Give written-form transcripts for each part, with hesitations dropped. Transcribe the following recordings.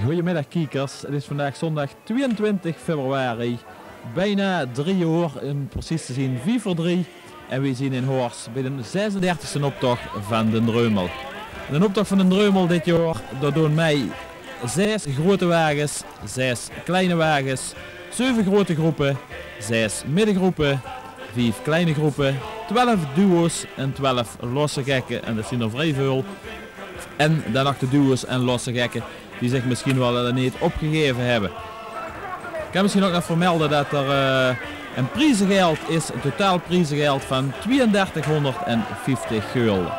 Goedemiddag kijkers, het is vandaag zondag 22 februari, bijna 3 uur, om precies te zien 4 voor 3. En we zien in Horst bij de 36e optocht van de Dreumel. De optocht van de Dreumel dit jaar, dat doen mij 6 grote wagens, 6 kleine wagens, 7 grote groepen, 6 middengroepen, 5 kleine groepen, 12 duo's en 12 losse gekken, en dat zien er vrij veel. En dan nog de duo's en losse gekken die zich misschien wel niet opgegeven hebben. Ik kan misschien ook nog vermelden dat er een prijzengeld is, een totaal prijzengeld van 3250 gulden.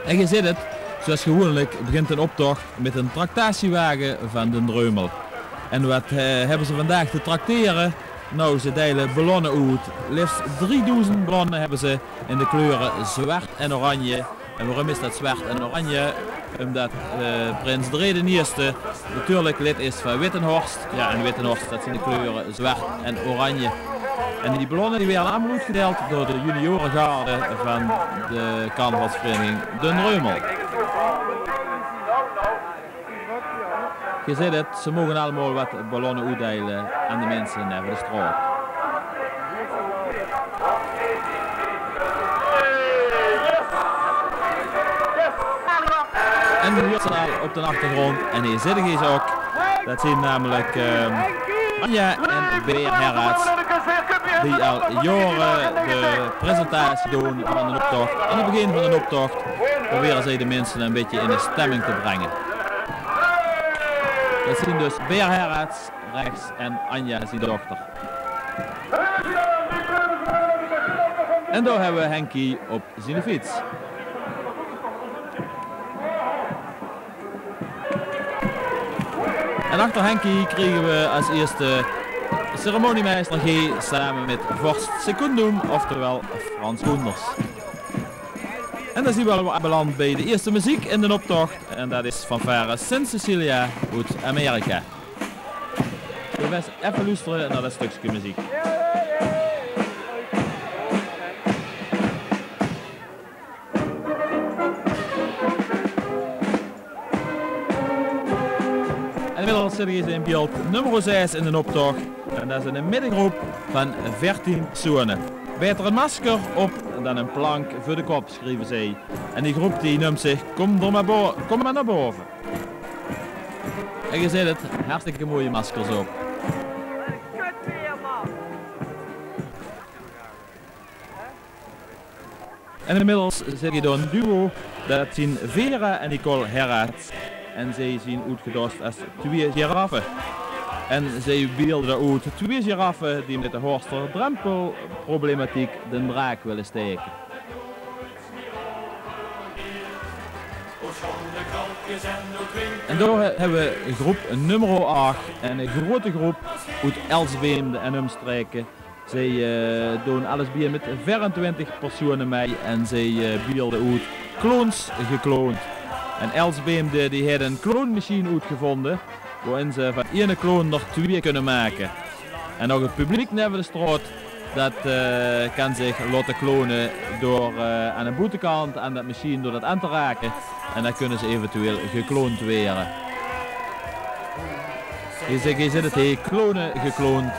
En je ziet het, zoals gewoonlijk begint een optocht met een tractatiewagen van de Dreumel. En wat hebben ze vandaag te tracteren? Nou, ze delen ballonnen uit. Liefst 3000 ballonnen hebben ze in de kleuren zwart en oranje. En waarom is dat zwart en oranje? Omdat prins Dre de Eerste natuurlijk lid is van Wittenhorst. Ja, en Wittenhorst, dat zijn de kleuren zwart en oranje. En die ballonnen die werden allemaal uitgedeeld door de juniorengarde van de carnavalsvereniging De Dreumel. Je ziet het, ze mogen allemaal wat ballonnen uitdelen aan de mensen over de straat. En de huurzaal op de achtergrond, en hier zitten ze ook. Dat zijn namelijk Anja en Beer Herraerts, die al jaren de presentatie doen van een optocht. Aan het begin van een optocht proberen ze de mensen een beetje in de stemming te brengen. Dat zien dus Beer Herraerts rechts en Anja zijn dochter. En daar hebben we Henkie op zijn fiets. En achter Henkie kregen we als eerste ceremoniemeester G samen met Vorst Secundum, oftewel Frans Koenders. En dan zien we beland bij de eerste muziek in de optocht, en dat is fanfare Sint Cecilia uit Amerika. We gaan even luisteren naar dat stukje muziek. Inmiddels zitten ze in beeld nummer 6 in de optocht, en dat is een middengroep van 14 personen. Beter een masker op dan een plank voor de kop, schrijven zij. En die groep die noemt zich kom maar naar boven. En je ziet het, hartstikke mooie maskers op. En inmiddels zit je door een duo, dat zijn Vera en Nicole Herraerts. En zij zien uitgedost als 2 giraffen. En zij beelden uit 2 giraffen die met de Horster drempelproblematiek de draak willen steken. En daar hebben we groep nummer 8 en een grote groep uit Elsbeemde en omstreken. Zij doen alles bij met 24 personen mee en zij beelden uit kloons gekloond. En Elsbeemde die heeft een kloonmachine uitgevonden, waarin ze van 1 kloon er 2 kunnen maken. En ook het publiek neven de straat, dat kan zich laten klonen door aan de boetekant aan dat machine door dat aan te raken. En dan kunnen ze eventueel gekloond worden. Je zit het hier, klonen gekloond.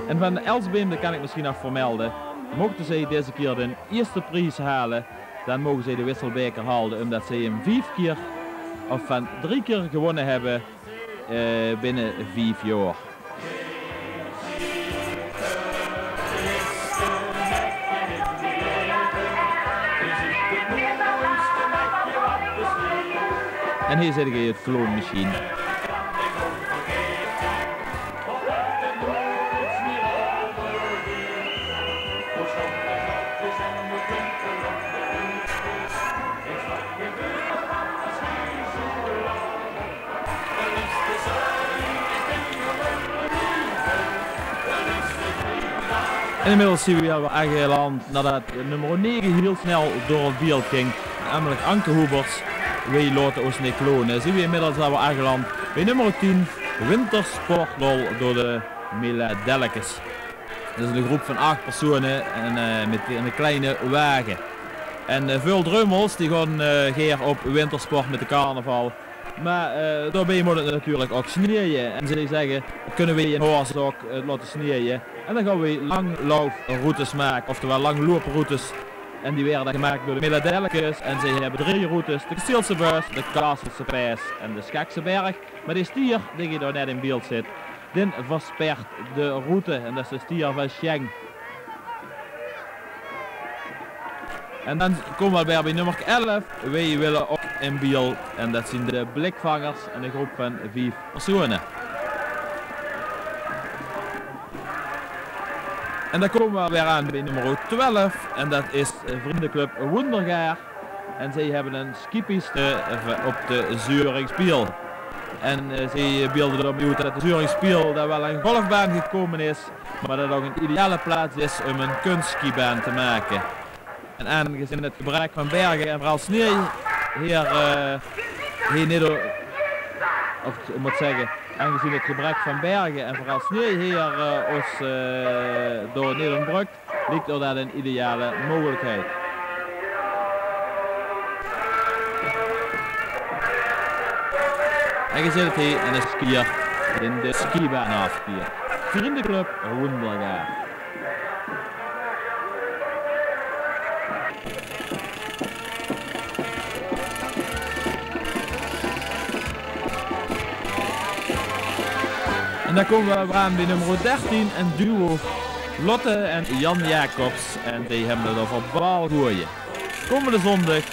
En van de Elsbeemde kan ik misschien nog vermelden, mochten zij deze keer de eerste prijs halen, dan mogen zij de wisselbeker halen, omdat zij hem 5 keer of van 3 keer gewonnen hebben binnen 5 jaar. En hier zit je het kloonmachine. En inmiddels zien we al aangeland nadat nummer 9 heel snel door het beeld ging, namelijk Anke Hoebers. Wij laten ons niet klonen. Zien we inmiddels al aangeland bij nummer 10, Wintersportlol door de Miladelkes. Dat is een groep van 8 personen en met een kleine wagen. En veel drummels die gaan geer op wintersport met de carnaval. Maar daarbij moet het natuurlijk ook sneeuwen. En ze zeggen, kunnen we in Horst ook laten sneeuwen. En dan gaan we langloofroutes maken, oftewel langlooproutes. En die werden gemaakt door de Miladelkes. En ze hebben 3 routes, de Kastielse Bus, de Kastelse Pijs en de Schakse Berg. Maar die stier die daar net in beeld zit, die verspert de route. En dat is de stier van Schenk. En dan komen we weer bij nummer 11. Wij willen ook in beeld. En dat zijn de blikvangers en een groep van 5 personen. En dan komen we weer aan bij nummer 12. En dat is vriendenclub Wondergaar. En zij hebben een skipiste op de Zuringspiel. En zij beelden erop uit dat de Zuringspiel daar wel een golfbaan gekomen is. Maar dat ook een ideale plaats is om een kunstskibaan te maken. En aangezien het gebrek van bergen en vooral sneeuw hier niet door, of ik moet zeggen, aangezien het gebrek van bergen en vooral sneeuw hier ons door niet ontbrukt, lijkt er dat een ideale mogelijkheid. En je zit hier in de skier in de skibaan afskier. Vriendenclub Wondergaar. En dan komen we aan bij nummer 13, een duo Lotte en Jan Jacobs. En die hebben het over baalgooien. Komende zondag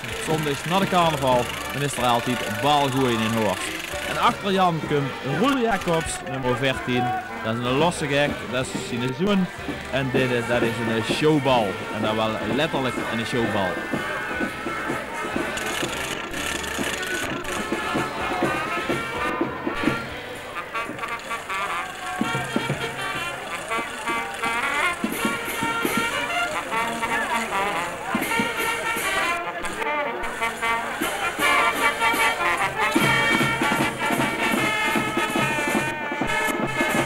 is na de carnaval, dan is er altijd baalgooien in Horst. En achter Jan komt Roel Jacobs, nummer 14. Dat is een losse gek, dat is zijn zoon. En dat is een showbal. En dat wel letterlijk een showbal.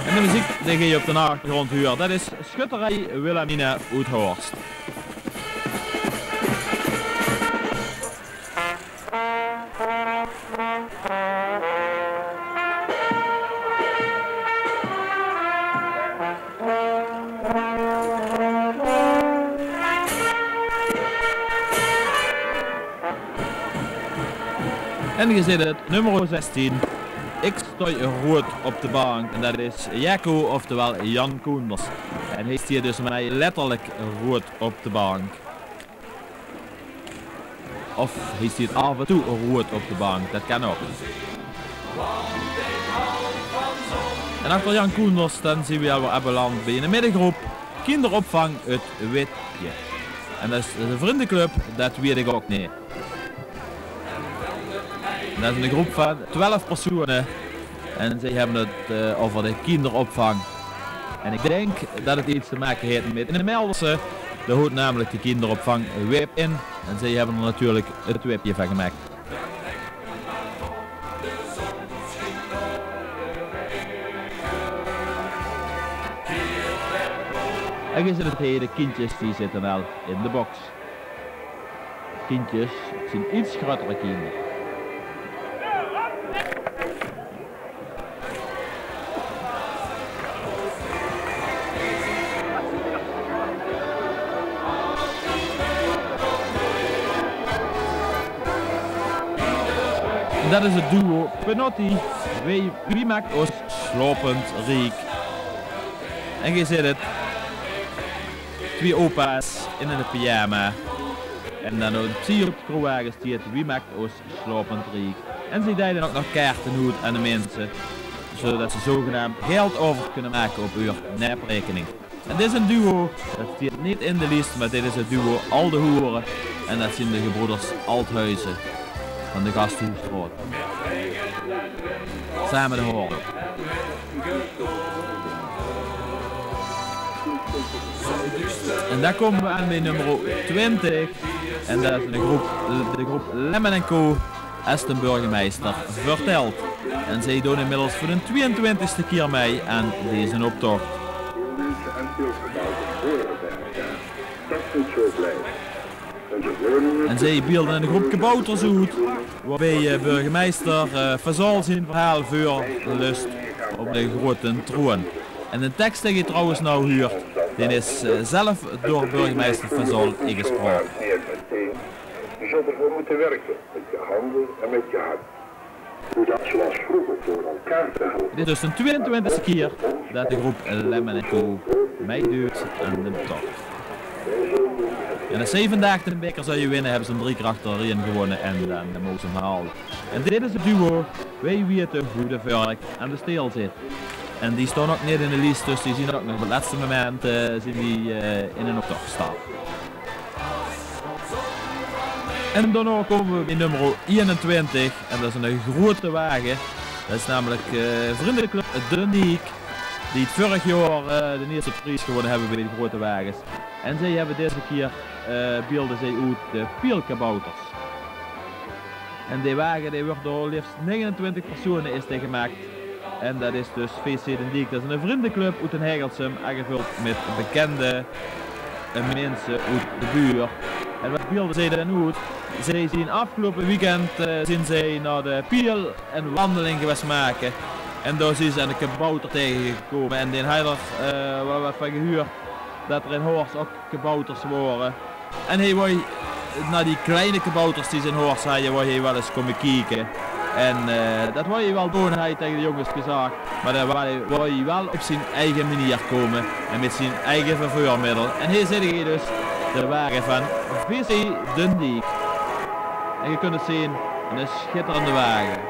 En de muziek die je op de achtergrond hoort, dat is Schutterij Wilhelmina uit Horst. En je ziet het, nummer 16. Ik sta rood op de bank en dat is Jacco, oftewel Jan Koenders. En hij staat dus mij letterlijk rood op de bank. Of hij staat af en toe rood op de bank, dat kan ook. En achter Jan Koenders dan zien we alweer beland bij een middengroep kinderopvang het Witje. En dat is een vriendenclub, dat weet ik ook niet. Dat is een groep van 12 personen en zij hebben het over de kinderopvang. En ik denk dat het iets te maken heeft met in de Melderse. Daar hoort namelijk de kinderopvang WIP in en zij hebben er natuurlijk het WIPje van gemaakt. En je ziet het hier, de kindjes die zitten al in de box. Kindjes, het zijn iets grotere kinderen. Dat is het duo Penotti. Wie maakt ons slopend riek? En je ziet het. 2 opa's in een pyjama. En dan zie je op de kroegwagen staat wie maakt ons slopend riek. En ze deden ook nog kaarten uit aan de mensen. Zodat ze zogenaamd geld over kunnen maken op uw neprekening. En dit is een duo, dat staat niet in de lijst, maar dit is het duo Al de Hoeren. En dat zijn de gebroeders Althuizen van de Gasthuisstraat. Samen de horen. En daar komen we aan bij nummer 20. En dat is de groep Lemmen & Co. als de burgemeester vertelt. En zij doen inmiddels voor de 22e keer mee aan deze optocht. En ze horen En zij beelden een groep kabouters uit, waarbij burgemeester Fazal zijn verhaal voor lust op de grote troon. En de tekst die je trouwens nou hoort, die is zelf door burgemeester Fazal ingesproken. Je zult ervoor moeten werken, met je handen en met je hart. Hoe dat zoals vroeger voor elkaar te houden. Dit is dus de 22e keer dat de groep Lemmen & Co meedoet aan de tocht. En de 7e beker zou je winnen, hebben ze hem 3 keer achterin gewonnen en dan mogen ze hem halen. En dit is het duo, wij weten hoe de vuurlijk aan de steel zit. En die staan ook niet in de lijst, dus die zien ook nog op het laatste moment zien die, in een optocht staan. En daarna komen we bij nummer 21 en dat is een grote wagen. Dat is namelijk Vriendenclub De Niek, die het vorig jaar de eerste prijs gewonnen hebben bij de grote wagens. En zij hebben deze keer beelden zij uit de Pielkabouters. En die wagen die wordt door liefst 29 personen is die gemaakt. En dat is dus VC De Niek, dat is een vriendenclub uit Den Hegelsum, aangevuld met bekende mensen uit de buurt. En wat beelden zij dan uit? Zij zien afgelopen weekend zijn zij naar de Piel een wandeling geweest maken. En daar zijn ze aan de kabouter tegengekomen en die hadden er wat van gehuurd dat er in Horst ook kabouters waren. En hij wou naar die kleine kabouters die ze in Horst hadden, wou hij wel eens komen kijken. En dat wou je wel doen, hij tegen de jongens gezegd. Maar dan wou hij wel op zijn eigen manier komen en met zijn eigen vervoermiddel. En hier zit hij dus de wagen van VC De Niek. En je kunt het zien, een schitterende wagen.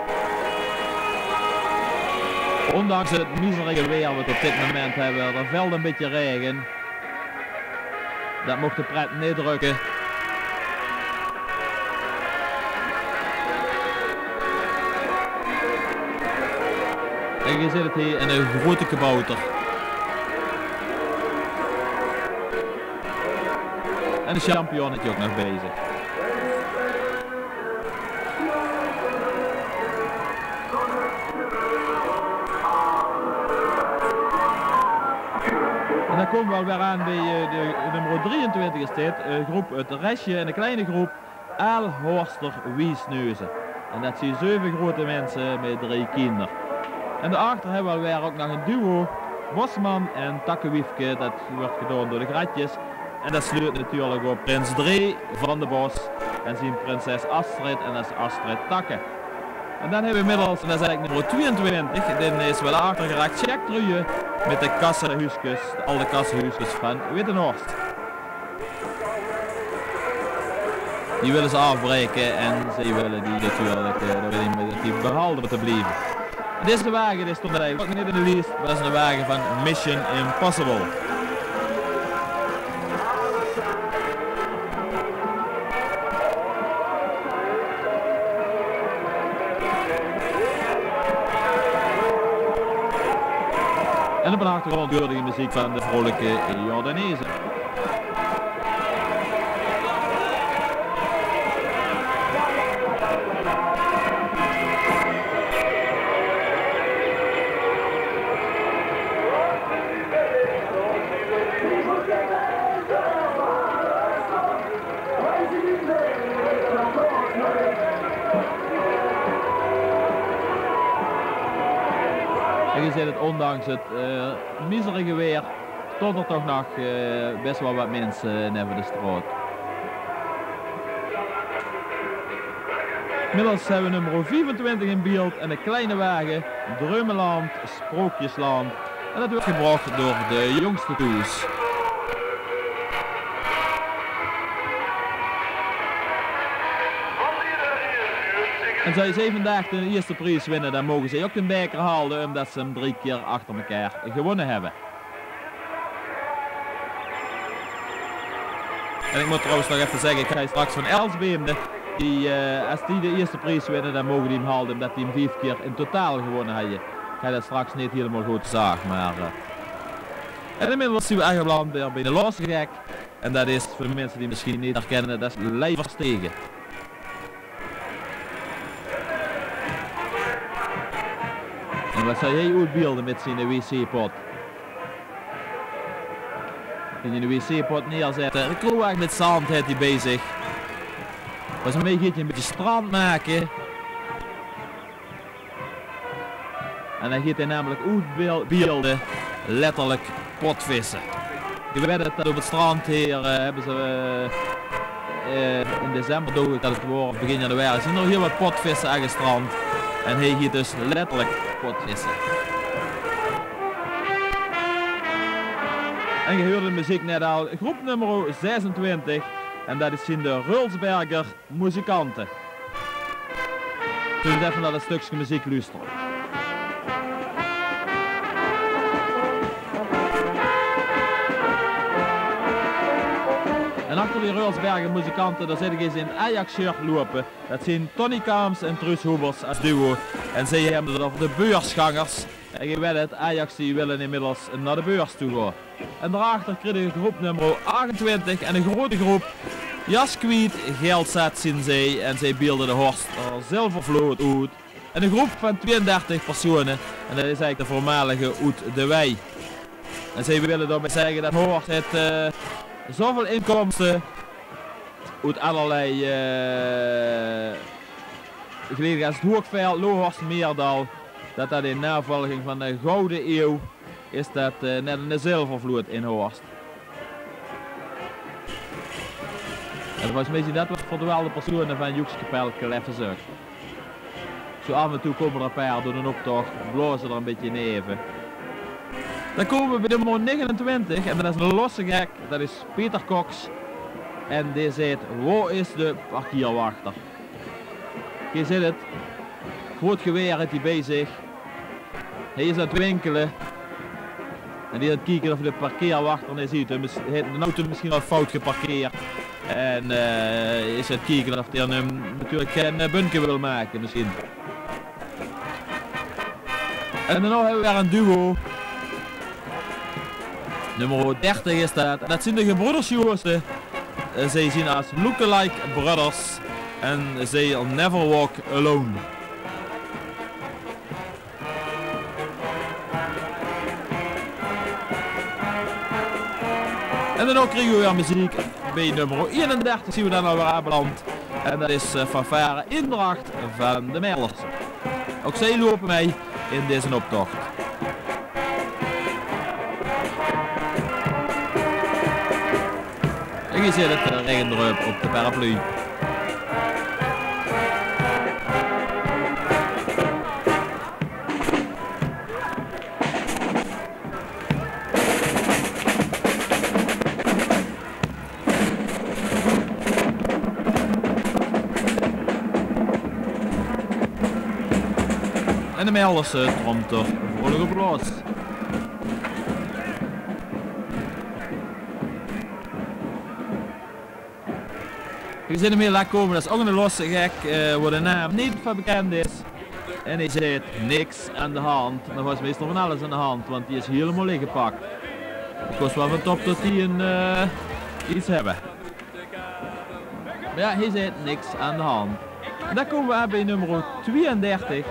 Ondanks het miserige weer wat we op dit moment hebben, er valt een beetje regen. Dat mocht de pret niet drukken. En je ziet het hier in een grote kabouter. En de championnetje ook nog bezig. En dan komen we alweer aan bij de nummer 23 is dit, groep het restje en een kleine groep Aalhorster Wiesneuzen. En dat zijn 7 grote mensen met 3 kinderen. En daarachter hebben we alweer ook nog een duo, Bosman en Takkewiefke, dat wordt gedaan door de Gratjes. En dat sluit natuurlijk op prins 3 van de Bos en zijn prinses Astrid en dat is Astrid Takke. En dan hebben we inmiddels, en dat is eigenlijk nummer 22, dit is wel achter geraakt, Jack Truije met de kassenhuisjes, de oude kassenhuisjes van Wittenhorst. Die willen ze afbreken en ze willen die natuurlijk die behouden te blijven. Deze wagen die stond er eigenlijk ook niet in de lijst, maar dat is een wagen van Mission Impossible. En op de achtergrond hoorde je muziek van de vrolijke Jordanezen. En je ziet het, ondanks het miserige weer, stond er toch nog best wel wat mensen neven de straat. Inmiddels hebben we nummer 24 in beeld en een kleine wagen, Dreumeland, Sprookjesland. En dat wordt gebracht door de jongste toes. En zou je 7 dagen de eerste prijs winnen, dan mogen ze ook een beker halen, omdat ze hem 3 keer achter elkaar gewonnen hebben. En ik moet trouwens nog even zeggen, ik ga straks van Elsbeemde, als die de eerste prijs winnen, dan mogen die hem halen, omdat die hem 5 keer in totaal gewonnen hadden. Ik ga dat straks niet helemaal goed zeggen, maar... En inmiddels zien we aangeland weer bij de laatste gek. En dat is, voor de mensen die misschien niet herkennen, dat is Leiverstegen. En wat zou jij uitbeelden met zijn wc-pot? En je de wc-pot neerzetten. De kroeg met zand heeft hij bezig. Was een beetje strand maken. En dan gaat hij namelijk uitbeelden letterlijk potvissen. Je weet het, dat op het strand hier hebben ze in december doe ik dat het wordt, begin januari. Er zijn nog heel wat potvissen aan het strand. En hij gaat dus letterlijk potvissen. En je hoorde de muziek net al, groep nummer 26. En dat zijn de Rulsberger muzikanten. Dus even naar dat stukje muziek luisteren. En achter die Rulsberger muzikanten, daar zit ik eens in het Ajax-shirt lopen. Dat zijn Tony Kaams en Truus Hoebers als duo. En zij hebben het over de beursgangers. En je weet het, Ajax die willen inmiddels naar de beurs toe gaan. En daarachter kreeg je groep nummer 28 en een grote groep. Jaskwiet, Geldzet zien zij en zij beelden de Horst Zilvervloot uit. En een groep van 32 personen en dat is eigenlijk de voormalige Oet de Wij. En zij willen daarbij zeggen dat Horst het zoveel inkomsten uit allerlei geleden als het Hoogveld, Lohorst, Meerdal, dat in navolging van de Gouden Eeuw is dat net een zilvervloed in Horst. En volgens mij dat wat verdwaalde personen van Joekskapel even zegt. Zo af en toe komen er een paar door een optocht, blozen er een beetje neven. Dan komen we bij nummer 29 en dat is een losse gek, dat is Peter Cox. En die zegt, waar is de parkeerwachter? Je ziet het, groot geweer heeft hij bij zich. Hij is aan het winkelen. En die aan het kijken of de parkeerwachter niet ziet. Hij heeft de auto misschien al fout geparkeerd. En is aan het kijken of hij natuurlijk geen bunker wil maken misschien. En dan hebben we weer een duo. Nummer 30 is dat. Dat zijn de gebroeders Joosten. Zij zien als lookalike brothers. En zij never walk alone. En dan ook krijgen we weer muziek bij nummer 31 zien we dan alweer aanbeland. En dat is fanfare Indracht van de Merlers. Ook zij lopen mee in deze optocht. En je ziet het regendruip op de paraplu. En de Melders tromt er vrolijk op los. Je ziet hem heel laat komen, dat is ook een losse gek waar de naam niet van bekend is. En hij zegt niks aan de hand. Maar was meestal van alles aan de hand, want die is helemaal leeggepakt. Het kost wel wat op dat die iets hebben. Maar ja, hij zegt niks aan de hand. En dan komen we aan bij nummer 32.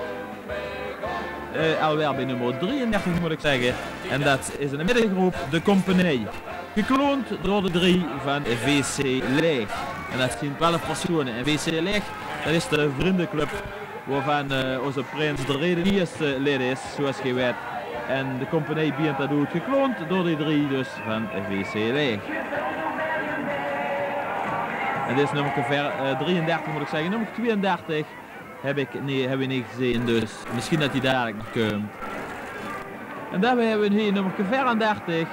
Alweer bij nummer 33 moet ik zeggen. En dat is in de middengroep de Compagnie. Gekloond door de 3 van VC Leeg. En dat zijn 12 personen. En VC Leeg, dat is de vriendenclub waarvan onze prins de redelijste lid is, zoals je weet. En de Compagnie begint dat doet gekloond door die 3 dus van VC Leeg. En dit is nummer 33 moet ik zeggen. Nummer 32 hebben we niet gezien, dus misschien dat hij dadelijk nog komt. En daarbij hebben we hier nummer 34.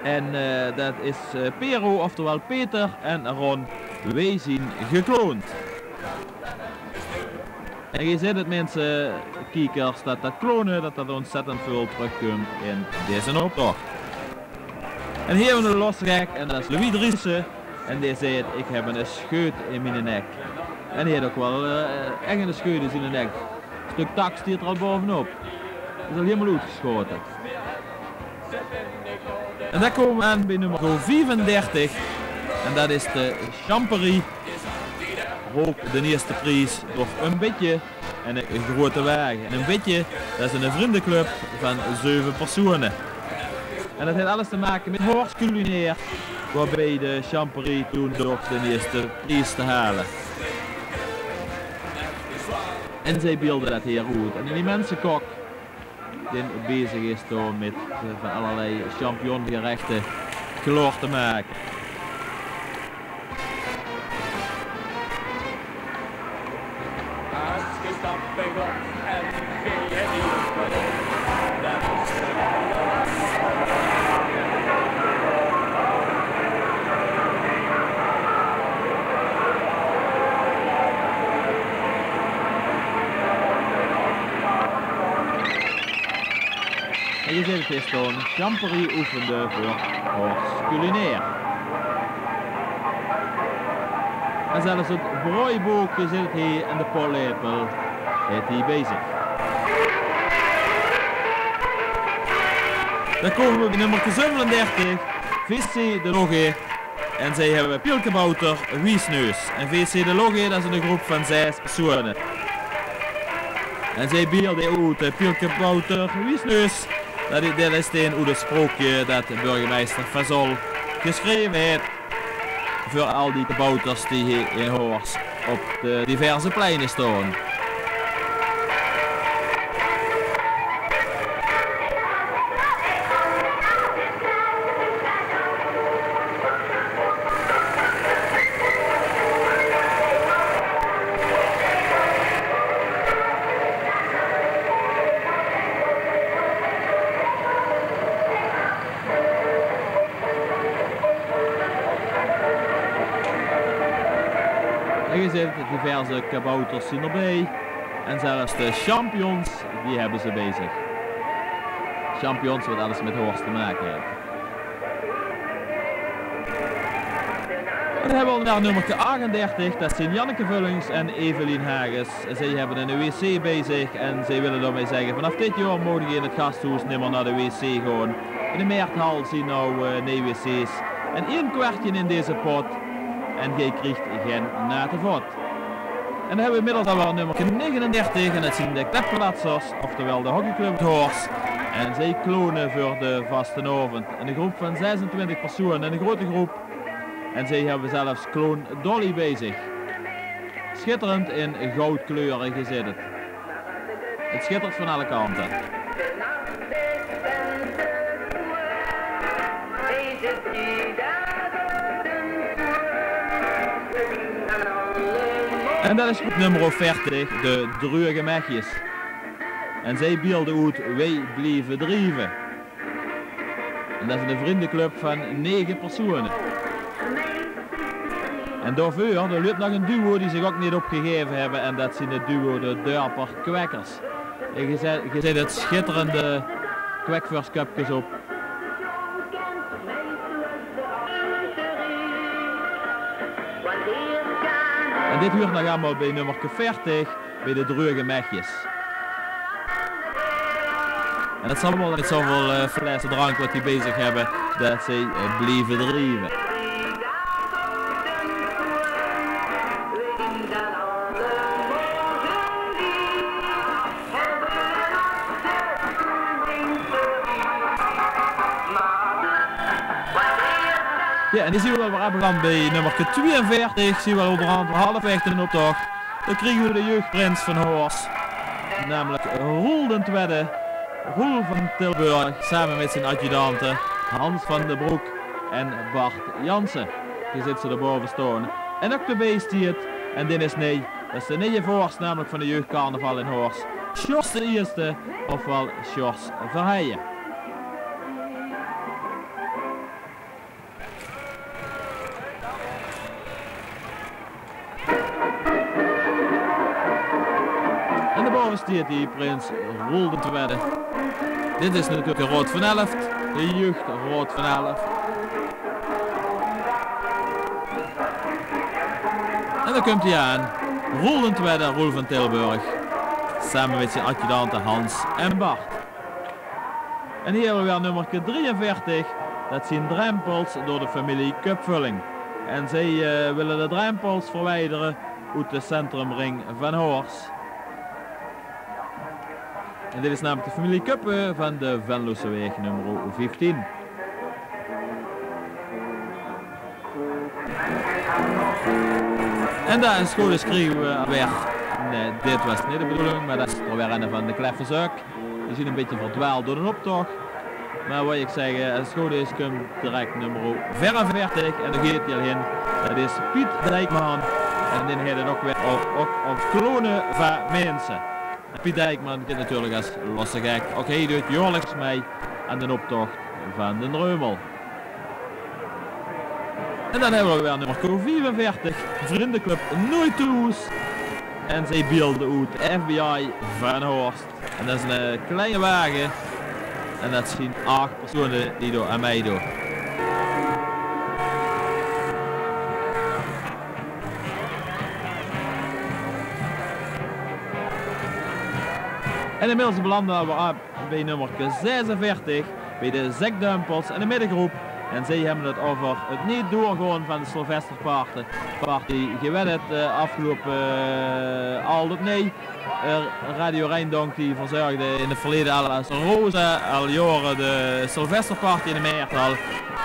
En dat is Pero, oftewel Peter en Ron. Wij zien gekloond. En je ziet het mensen, kijkers, dat klonen, dat ontzettend veel terugkomt in deze optocht. En hier hebben we een losrek en dat is Louis Driessen. En die zegt, ik heb een scheut in mijn nek. En hij heeft ook wel echt een scheut in zijn nek. Een stuk tak stiert er al bovenop. Dat is al helemaal uitgeschoten. En dan komen we aan bij nummer 35. En dat is de Champerie. Ook de eerste prijs door een beetje en een grote wagen. En een beetje, dat is een vriendenclub van 7 personen. En dat heeft alles te maken met Horst culinair. waarbij de Champerie toen door de eerste prijs te halen. En zij beelden dat hier goed. En die mensen kok die bezig is door met van allerlei champignongerechten klaar te maken. En je ziet het toen Champerie oefende voor Horst Culinair. En zelfs het brooiboekje zit hier en de pollepel is hier bezig. Dan komen we bij nummer 37, VC de Logge. En zij hebben Pielkebouter Wiesneus. En VC de Logge, dat is een groep van 6 personen. En zij beelden uit Pielkebouter Wiesneus. Dat is het sprookje dat de burgemeester Van Zol geschreven heeft voor al die kabouters die hier in Horst op de diverse pleinen staan. En je ziet diverse kabouters zien erbij. En zelfs de champions, die hebben ze bezig. Champions wat alles met Horst te maken heeft. En dan hebben we naar nummer 38, dat zijn Janneke Vullings en Evelien Hages. Zij hebben een wc bezig en zij willen daarmee zeggen, vanaf dit jaar mogen je in het gasthuis niet meer naar de wc gaan. In de Meerthal zien nou nieuwe wc's. En 1 kwartje in deze pot. En jij krijgt geen natenvot. En dan hebben we inmiddels al wel nummer 39 en dat zijn de Klepplatsers, oftewel de hockeyclub Horst. En zij klonen voor de vastenavond. Een groep van 26 personen, een grote groep. En zij hebben zelfs kloon Dolly bezig. Schitterend in goudkleuren gezet. Het schittert van alle kanten. En dat is groep nummer 40, de Druge Mechjes. En zij beelden uit Wij blijven drijven. En dat is een vriendenclub van 9 personen. En daarvoor er loopt nog een duo die zich ook niet opgegeven hebben en dat zijn het duo de Durper Kwekkers. En je ziet het schitterende kwekverscupjes op. En dit hoort nog allemaal bij nummer 40, bij de Druge Mechjes. En dat is allemaal met zoveel flessen drank wat die bezig hebben, dat ze blijven drijven. Ja, en die zien we wel weer aanbeland bij nummer 42, zien we wel onderhand halfweg in de optocht. Dan krijgen we de jeugdprins van Horst, namelijk Roel de Tweede, Roel van Tilburg, samen met zijn adjudanten Hans van den Broek en Bart Jansen. Die zitten ze erboven staan. En ook de beestiert, en dit is nee, dat is de nieuwe vorst, namelijk van de jeugdcarnaval in Horst. Sjors de Eerste, ofwel Sjors Verheijen. En daarboven stiert die prins Roel de Tweede. Dit is natuurlijk de Rood van Elft, de jeugd Rood van Elft. En dan komt hij aan, Roel de Tweede, Roel van Tilburg, samen met zijn adjudanten Hans en Bart. En hier hebben we weer nummer 43, dat zijn drempels door de familie Kupvulling. En zij willen de drempels verwijderen uit de centrumring van Horst. En dit is namelijk de familie Kuppen van de Venloseweg nummer 15. En daar in school kregen we weer, nee, dit was niet de bedoeling, maar dat is er weer een van de kleffers ook. Die zien een beetje verdwaald door de optocht. Maar wat ik zeg, als het goed is, komt direct nummer 44 en dan gaat hij al in. Dat is Piet Dijkman. En die heeft het ook weer op klonen van mensen. En Piet Dijkman kent natuurlijk als losse gek. Ook hij doet jaarlijks mee aan de optocht van de Reumel. En dan hebben we weer nummer 44, Vriendenclub Nooit Toes. En zij beelden uit FBI van Horst. En dat is een kleine wagen. En dat zijn 8 personen die door aan mij doen. En inmiddels belanden we bij nummer 46 bij de Zekdumpels en de middengroep. En zij hebben het over het niet doorgaan van de Sylvesterparty. Party gewend het afgelopen al dat nee. Radio Rijndonk die verzorgde in het verleden al als roze al jaren de Sylvesterparty in de Meertal.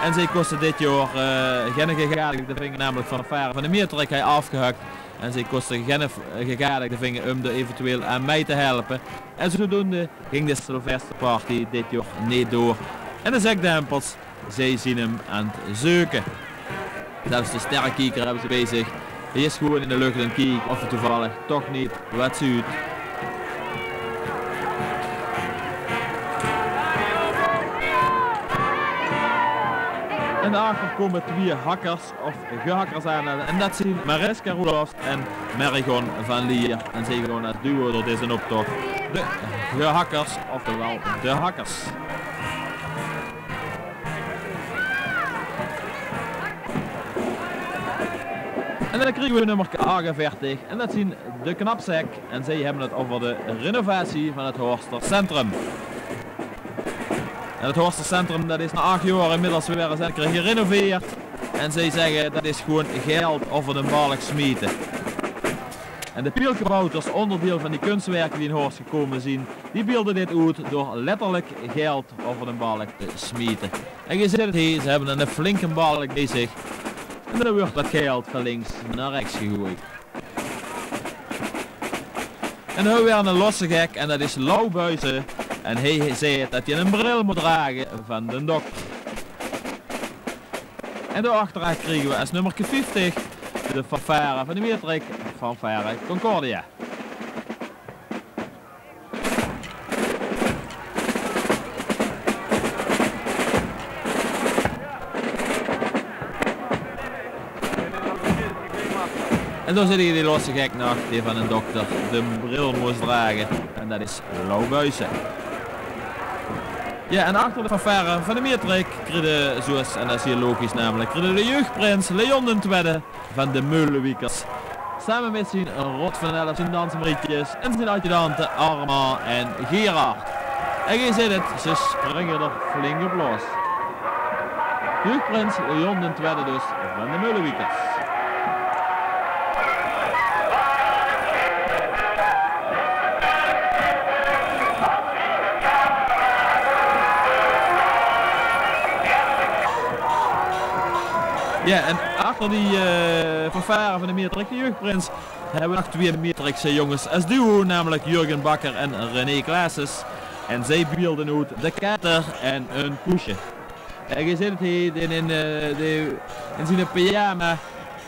En zij kosten dit jaar geen gegadigde vinger, namelijk van Varen van de Meertrek hij afgehakt. En zij kosten geen gegadigde vinger om er eventueel aan mij te helpen. En zodoende ging de Sylvesterparty dit jaar niet door. En de Zekdempels, zij zien hem aan het zoeken. Zelfs de sterrenkijker hebben ze bezig. Hij is gewoon in de lucht en kijkt of het toevallig toch niet wat zoet. En daarachter komen 2 hakkers of gehakkers aan. En dat zijn Mariska Roelofs en Marigon van Lier. En zij gewoon als duo door deze optocht. De gehakkers, oftewel de hakkers. En dan krijgen we nummer 48 en dat zien de Knapzak en zij hebben het over de renovatie van het Horster Centrum. En het Horster Centrum dat is na 8 jaar inmiddels weer eens keer gerenoveerd en zij zeggen dat is gewoon geld over de balk smeten. En de pielkabouters, onderdeel van die kunstwerken die in Horst gekomen zijn, die beelden dit uit door letterlijk geld over de balk te smeten. En je ziet het hier, ze hebben een flinke balk bij zich. En dan wordt dat geld van links naar rechts gegooid. En dan hebben we weer een losse gek en dat is Lau Buizen. En hij zei dat je een bril moet dragen van de dokter. En daarachter kregen we als nummer 50 de fanfare van de Meertrek, fanfare Concordia. En dan zit je die losse gek nog, die van een dokter de bril moest dragen. En dat is Lau Buizen. Ja, en achter de fanfare van de Meertrek kregen zoals, en dat is hier logisch namelijk, kregen de jeugdprins Leon II van de Meulenwiekers. Samen met zijn Rot van Elf, zijn dansmarietjes en zijn adjudanten Armand en Gerard. En je ziet het, ze springen er flink op los. Jeugdprins Leon II dus van de Meulenwiekers. Ja, en achter die fanfare van de Meertrek, de jeugdprins, hebben we nog 2 Meertrekse jongens als duo, namelijk Jurgen Bakker en René Klaases. En zij beelden uit de kater en een poesje. En je ziet het hier in zijn pyjama,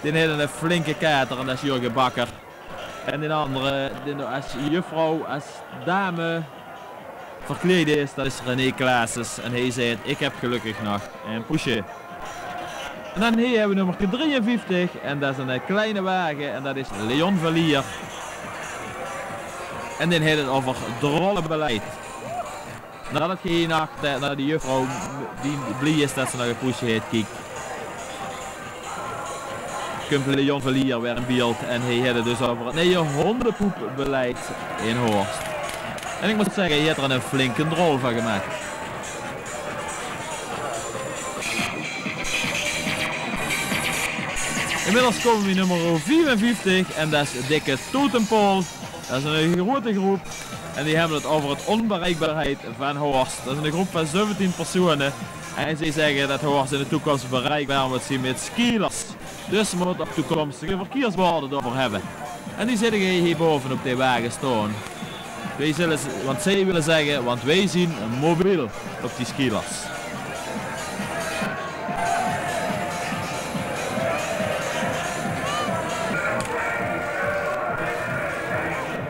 die heeft een flinke kater en dat is Jurgen Bakker. En de andere, als juffrouw, als dame verkleed is, dat is René Klaases. En hij zei, ik heb gelukkig nog een poesje. En dan hier hebben we nummer 53 en dat is een kleine wagen en dat is Leon Verlier. En die heeft het over drollenbeleid. Nadat je naar die juffrouw die blij is dat ze naar een poesje heeft kijkt, komt Leon Verlier weer in beeld en hij heeft het dus over het hondenpoepbeleid in Horst. En ik moet zeggen, je hebt er een flinke drol van gemaakt. Inmiddels komen we nummer 54 en dat is Dikke Totempool. Dat is een grote groep en die hebben het over het onbereikbaarheid van Horst. Dat is een groep van 17 personen en zij zeggen dat Horst in de toekomst bereikbaar moet zijn met skiers. Dus we moeten ook toekomstige verkeersborden over hebben. En die zitten hier boven op die wagen staan. Wij zullen, want zij willen zeggen, want wij zien mobiel op die skilers.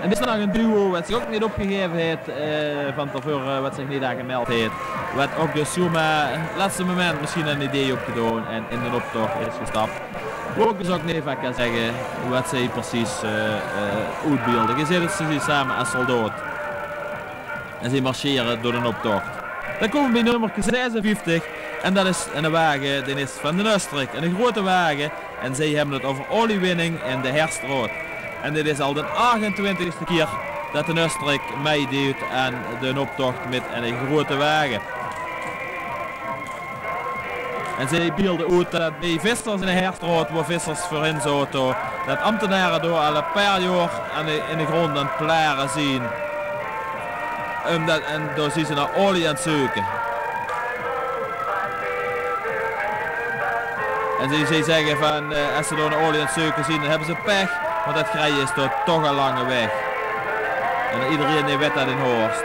En dit is nog een duo wat zich ook niet opgegeven heeft van tevoren, wat zich niet aangemeld heeft. Wat ook dus zomaar laatste moment misschien een idee opgedaan en in de optocht is gestapt. Ook dus ook niet even kan zeggen wat zij precies uitbeelden. Je ziet het, ze zijn samen als soldaat. En ze marcheren door een optocht. Dan komen we bij nummer 56 en dat is een wagen, die is van de Oostenrijk. Een grote wagen en zij hebben het over oliewinning in de Herstraat. En dit is al de 28e keer dat de Oostenrijk meedoet aan de optocht met een grote wagen. En zij beelden uit dat bij vissers in de Herstraat, waar vissers voor hen zaten, dat ambtenaren door al een paar jaar in de grond aan het plaren zien. En daar zien ze naar olie aan het zoeken. En zij zeggen van, als ze door naar olie aan het zoeken zien, dan hebben ze pech, want dat grij is toch een lange weg. En iedereen die weet dat in Horst.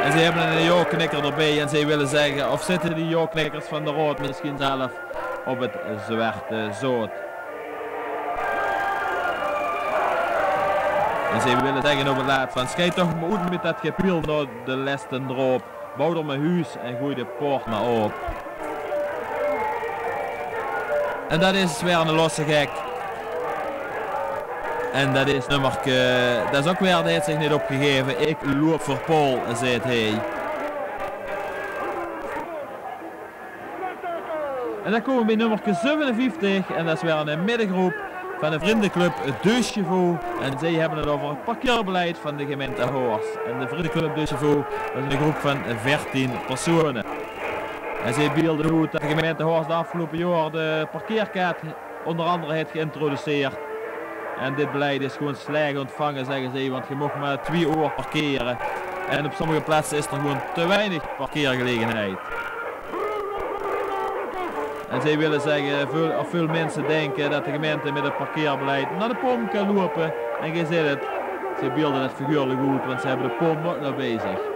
En ze hebben een joorknikker erbij en zij willen zeggen, of zitten die joorknikkers van de rood misschien zelf op het zwarte zout. En ze willen zeggen op het laatst van, schijt toch maar uit met dat gepiel naar de lesten erop. Bouw er mijn huis en gooi de poort maar op. En dat is weer een losse gek. En dat is nummerke, dat is ook weer, die heeft zich niet opgegeven. Ik loop voor Paul, zei hij. En dan komen we bij nummer 57 en dat is weer een middengroep van de vriendenclub De Chevaux. En zij hebben het over het parkeerbeleid van de gemeente Horst. En de vriendenclub De Chevaux is een groep van 14 personen. En zij beelden uit dat de gemeente Horst de afgelopen jaar de parkeerkaart onder andere heeft geïntroduceerd. En dit beleid is gewoon slecht ontvangen, zeggen ze, want je mag maar 2 uur parkeren. En op sommige plaatsen is er gewoon te weinig parkeergelegenheid. En zij willen zeggen, veel mensen denken dat de gemeente met het parkeerbeleid naar de pom kan lopen. En je ziet het, ze beelden het figuurlijk goed, want ze hebben de pom ook nog bezig.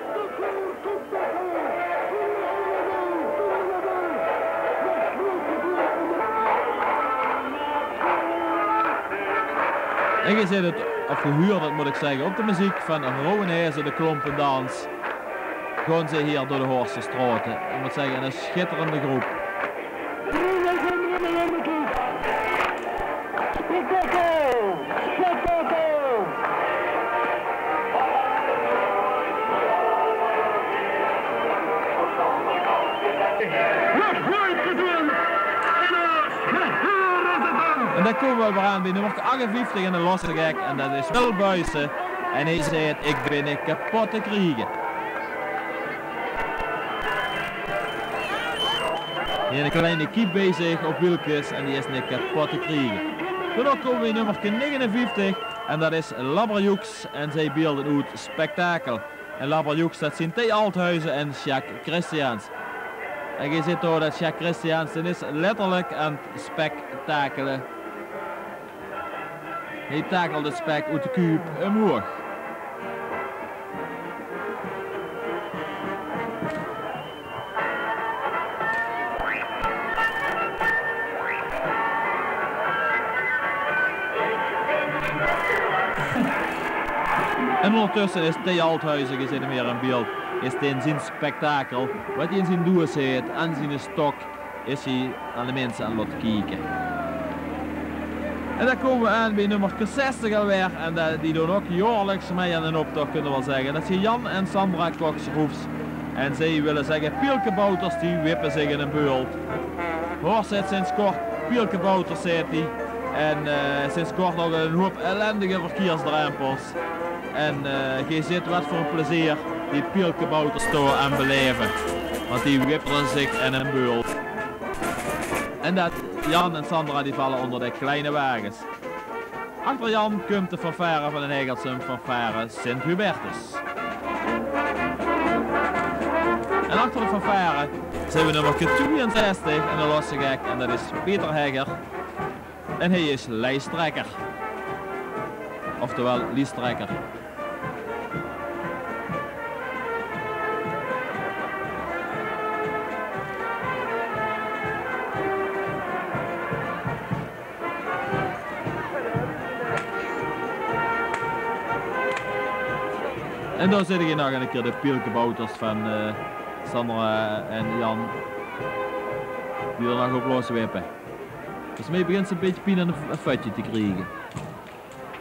En je ziet het, of je huurt het moet ik zeggen, op de muziek van Rowenhezen, de Klompendans. Gaan ze hier door de Horstse straten. Ik moet zeggen, een schitterende groep. En dan komen we weer aan bij nummer 58 in de losse gek en dat is Wil Buijsen. En hij zei, ik ben niet kapot te krijgen. Hier een kleine kiep bezig op wieltjes en die is niet kapot te krijgen. Dan komen we bij nummer 59 en dat is Labberjoeks en zij beelden uit spektakel. En Labberjoeks, dat zijn T. Althuizen en Jacques Christiaans. En je ziet door dat Jacques Christiaans is letterlijk aan het spektakelen. Hij takelt de spek uit de kuip omhoog. En ondertussen is T. Althuizen, je ziet hem hier in beeld, is hij in zijn spektakel, wat hij in zijn doos heeft, aan zijn stok, is hij aan de mensen aan het kijken. En dan komen we aan bij nummer 60 alweer, en die doen ook jaarlijks mee aan een optocht, kunnen we wel zeggen. Dat zijn Jan en Sandra Koksroefs. En zij willen zeggen, pielkebouters die wippen zich in een beult. Horst zit sinds kort pielkebouters, zegt hij. En sinds kort nog een hoop ellendige verkeersdrempels. En je ziet wat voor een plezier die pielkebouters toch aan beleven. Want die wipperen zich in een beult. En dat Jan en Sandra die vallen onder de kleine wagens. Achter Jan komt de fanfare van de Hegelsum fanfare Sint-Hubertus. voor de fanfare zijn we nummer 62 in de losse gek en dat is Peter Hegger. En hij is lijsttrekker. Oftewel liesttrekker. En daar zit ik nog een keer de pielkabouters van Sandra en Jan. Die er nog op loswippen. Dus mee begint ze een beetje pijn aan een futje te krijgen.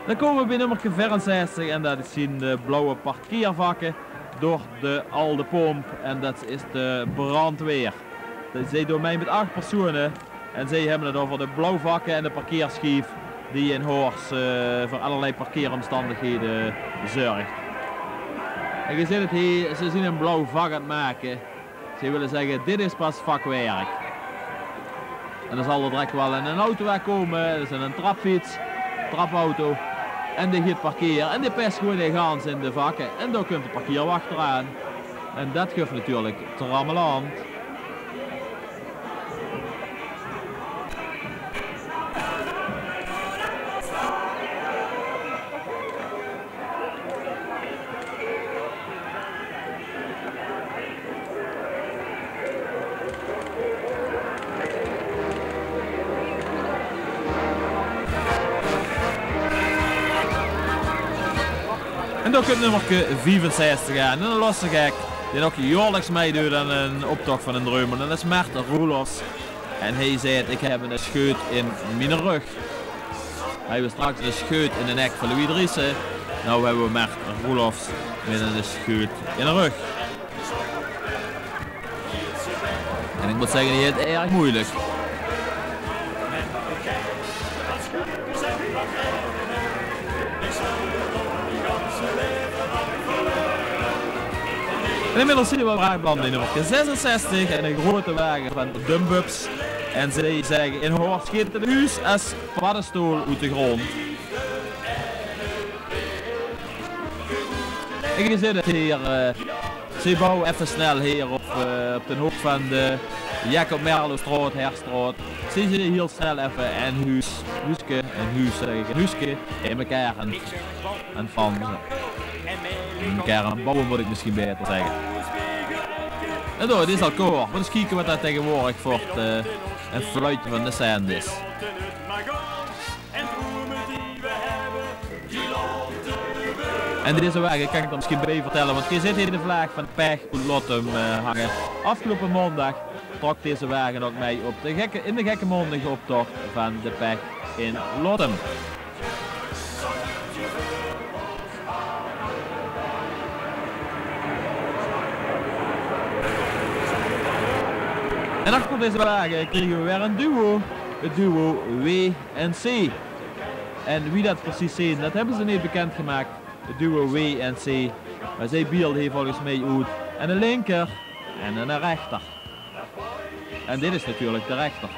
Dan komen we bij nummer 64 en dat zijn de blauwe parkeervakken door de Alde Pomp. En dat is de brandweer. Zij doen mij met 8 personen en zij hebben het over de blauwvakken en de parkeerschief die in Horst voor allerlei parkeeromstandigheden zorgt. En je ziet het hier, ze zien een blauw vak aan het maken. Ze willen zeggen, dit is pas vakwerk. En dan zal er direct wel een auto wegkomen, er is een trapfiets, trapauto. En die gaat parkeren en die pest gewoon de gans in de vakken. En dan komt de parkeerwachter aan. En dat geeft natuurlijk trammeland. En dan komt nummer 65 aan, een losse gek die ook jaarlijks meedoet aan een optocht van een dreumen. En dat is Mert Roelofs. En hij zei, ik heb een scheut in mijn rug. Hij heeft straks een scheut in de nek van Louis Driessen. Nou hebben we Mert Roelofs met een scheut in de rug. En ik moet zeggen, die heeft het erg moeilijk. En inmiddels zien we Braakband in nummer 66 en een grote wagen van de Dumbubs. En zij zeggen in Horst schiet het huis als paddenstoel uit de grond. En je ziet het hier, ze bouwen even snel hier op de hoek van de Jacob Merlostraat, Herstraat. Ze zien heel snel even een huisje in elkaar en van in elkaar aan bouwen moet ik misschien beter zeggen. En door, dit is al koor. Maar eens kijken wat dat tegenwoordig voor een fluitje van de sand is. En deze wagen kan ik er misschien bij vertellen, want je zit hier de vlag van Pech uit Lottum hangen. Afgelopen maandag trok deze wagen ook mee op in de gekke mondige optocht van de Pech in Lottum. En achter deze wagen kregen we weer een duo, het duo W en C. En wie dat precies zijn, dat hebben ze niet bekendgemaakt, het duo W en C. Maar zij beelden hier volgens mij uit en een linker en een rechter. En dit is natuurlijk de rechter.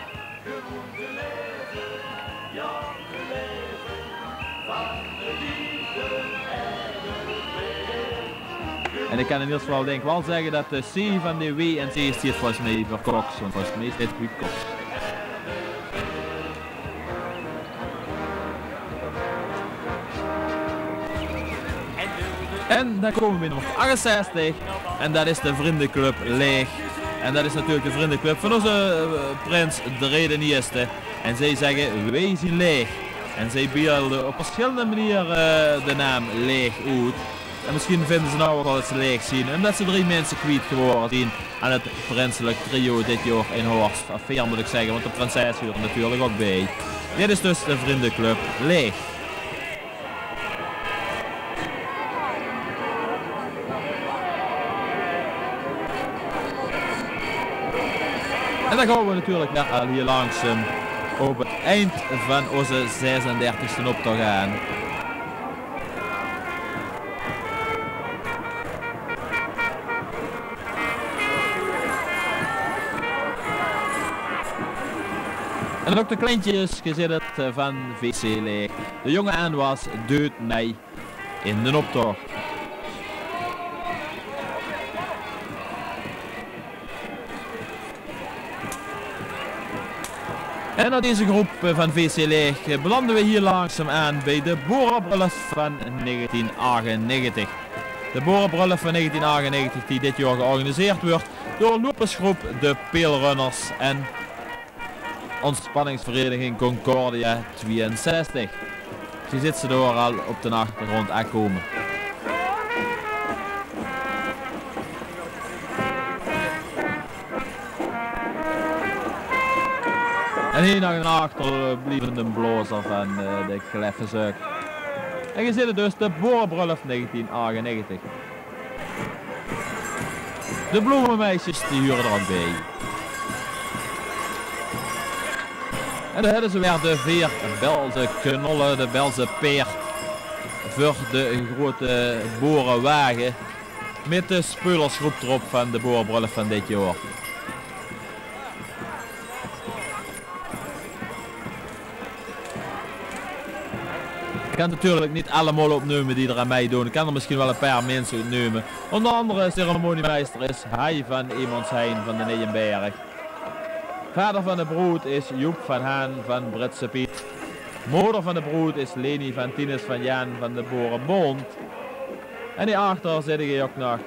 En ik kan in ieder geval denk ik wel zeggen dat de C van de W en C staat volgens mij voor Cox, want volgens mij is dit goed Cox. En dan komen we bij nummer 68 en dat is de vriendenclub Leeg. En dat is natuurlijk de vriendenclub van onze prins de Redenieste. En zij zeggen wij zijn Leeg. En zij beelden op verschillende manieren de naam Leeg uit. En misschien vinden ze nou ook wel dat ze leeg zien. En dat ze 3 mensen kwijt geworden zijn aan het prinselijk trio dit jaar in Horst. Of 4 moet ik zeggen, want de prinses hoort er natuurlijk ook bij. Dit is dus de vriendenclub Leeg. En dan gaan we natuurlijk net al hier langzaam op het eind van onze 36e optocht aan. En ook de kleintjes, je ziet het, van VC Leeg. De jonge aan was dood mij in de optocht. En na deze groep van VC Leeg belanden we hier langzaam aan bij de Boerenbrulf van 1998. De Boerenbrulf van 1998 die dit jaar georganiseerd wordt door lopersgroep de Peelrunners en ontspanningsvereniging Concordia 62. Je ziet ze door al op de achtergrond aankomen. En hier nog een achterblijvende blozer van de Kleffenzuik. En je ziet dus de Boerenbrulf 1998. De bloemenmeisjes die huren er ook bij. En dan hebben ze weer de 4 Belse knollen, de Belse peert voor de grote boerenwagen met de speulersgroep erop van de Boerenbrulf van dit jaar. Ik kan natuurlijk niet allemaal opnemen die er aan mij doen. Ik kan er misschien wel een paar mensen opnemen. Onder andere ceremoniemeester is Hai van Emonshijn van de Nijenberg. Vader van de broed is Joep van Haan van Britse Piet. Moeder van de broed is Leni van Tines van Jan van de Boerenbond. En hierachter zit ik ook nog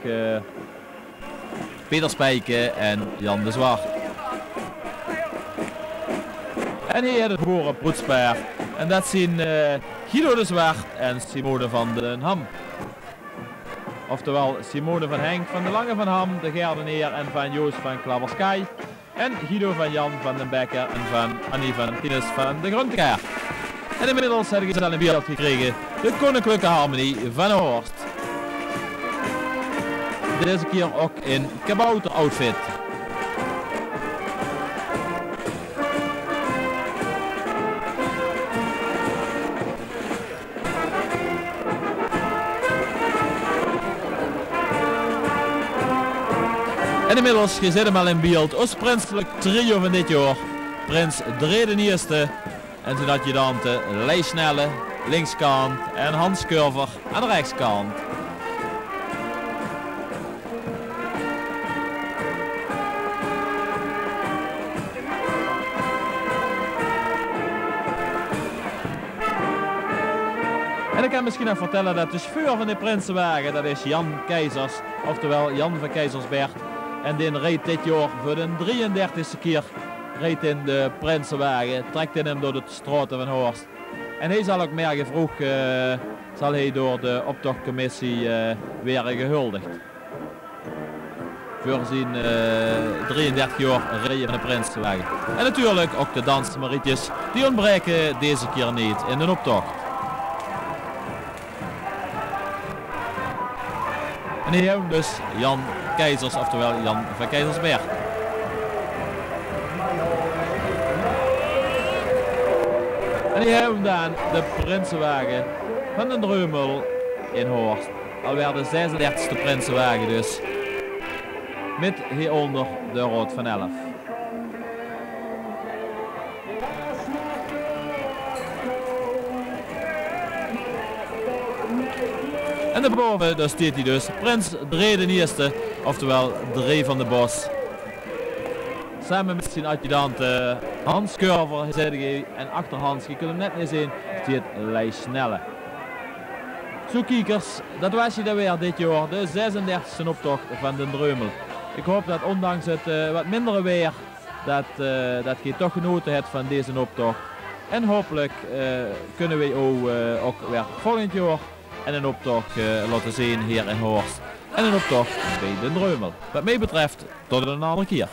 Peter Spijken en Jan de Zwart. En hier het boerenbroedspaar. En dat zijn Guido de Zwart en Simone van den Ham. Oftewel Simone van Henk van de Lange van Ham, de Gerdeneer en van Joost van Klaverskaai. En Guido van Jan van den Bekker en van Annie van Tines van de Grondkaart. En inmiddels heb ik al een beeld gekregen, de Koninklijke Harmonie van Horst. Deze keer ook in kabouter outfit. En inmiddels, je zit hem al in beeld, ons prinselijk trio van dit jaar. Prins Dre de Eerste en zijn adjudanten Leij Snelle, linkskant en Hans Curver aan de rechtskant. En ik kan misschien nog vertellen dat de chauffeur van de Prinsenwagen, dat is Jan Keizers, oftewel Jan van Keizersberg. En die reed dit jaar voor de 33e keer reed in de Prinsenwagen, trekt in hem door de straten van Horst. En hij zal ook meer vroeg, zal hij door de optochtcommissie weer gehuldigd. Voor zijn 33 jaar rijden van de Prinsenwagen. En natuurlijk ook de dansmarietjes, die ontbreken deze keer niet in de optocht. En hier hebben we dus Jan Keizers, oftewel Jan van Keizersberg. En hier hebben we dan de Prinsenwagen van de Dreumel in Horst. Alweer de 36e Prinsenwagen dus. Met hieronder de Rood van 11. En daarboven daar staat hij dus, Prins Dre de Eerste, oftewel Dre van de Bos. Samen met zijn adjudant Hans Curver en achter Hans, je kunt hem net niet zien, staat Leij Snelle. Zo kiekers, dat was je dan weer dit jaar, de 36e optocht van de Dreumel. Ik hoop dat ondanks het wat mindere weer, dat je toch genoten hebt van deze optocht. En hopelijk kunnen we ook weer volgend jaar en een optocht laten zien hier in Horst. En een optocht bij de Dreumel. Wat mij betreft, tot een andere keer.